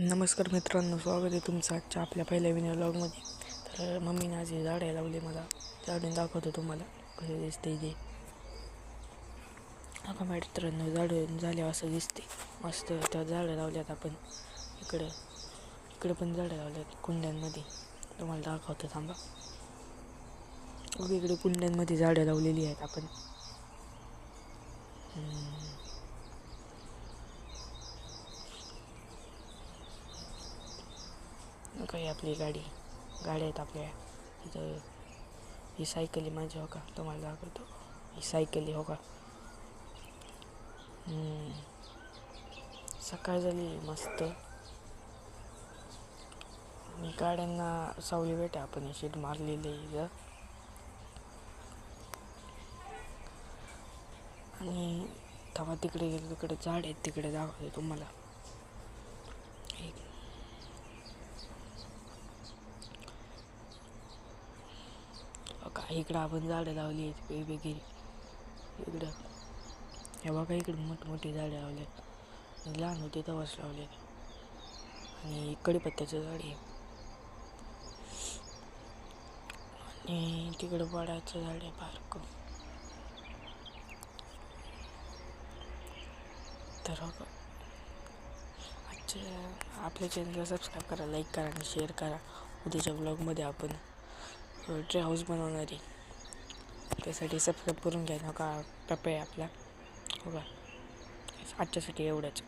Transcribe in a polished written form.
नमस्कार मित्रांनो, स्वागत आहे तुमचं आजच्या आपल्या पहिल्या व्हिडिओ व्लॉगमध्ये. तर मम्मीने आज झाडे लावली, मला झाडून दाखवतो तुम्हाला कसं दिसते ते. नका मित्रांनो, झाडं झाले असं दिसते मस्त. त्या झाडं लावल्यात आपण इकडं पण झाडं लावल्यात कुंड्यांमध्ये, तुम्हाला दाखवतो थांबा. इकडे कुंड्यांमध्ये झाडं लावलेली आहेत आपण. काही आपली गाड्या आहेत आपल्या इथं. ही सायकल आहे माझी, हो का, तुम्हाला दाखवतो. ही सायकल आहे, हो का. सकाळ झाली मस्त. आणि गाड्यांना सावली भेटा, आपण शीट मारलेली आहे. आणि तेव्हा तिकडे गेलो, तिकडे झाड आहेत, तिकडे दाखवतो तुम्हाला. इकडं आपण झाडं लावली आहेत वेगवेगळी. इकडं हे बघा, इकडं मोठमोठी झाडं लावल्यात. लहान होते तेव्हाच लावलेत. आणि कडीपत्त्याचं झाड आहे. आणि तिकडं वडाचं झाड आहे बारकं. तर हो, आजच्या आपल्या चॅनलला सबस्क्राईब करा, लाईक करा आणि शेअर करा. उद्याच्या ब्लॉगमध्ये आपण ट्री हाऊस बनवणार आहे, त्यासाठी सबस्क्राईब करून घ्या. नका पप्पा आहे आपला, हो का. आजच्यासाठी एवढंच.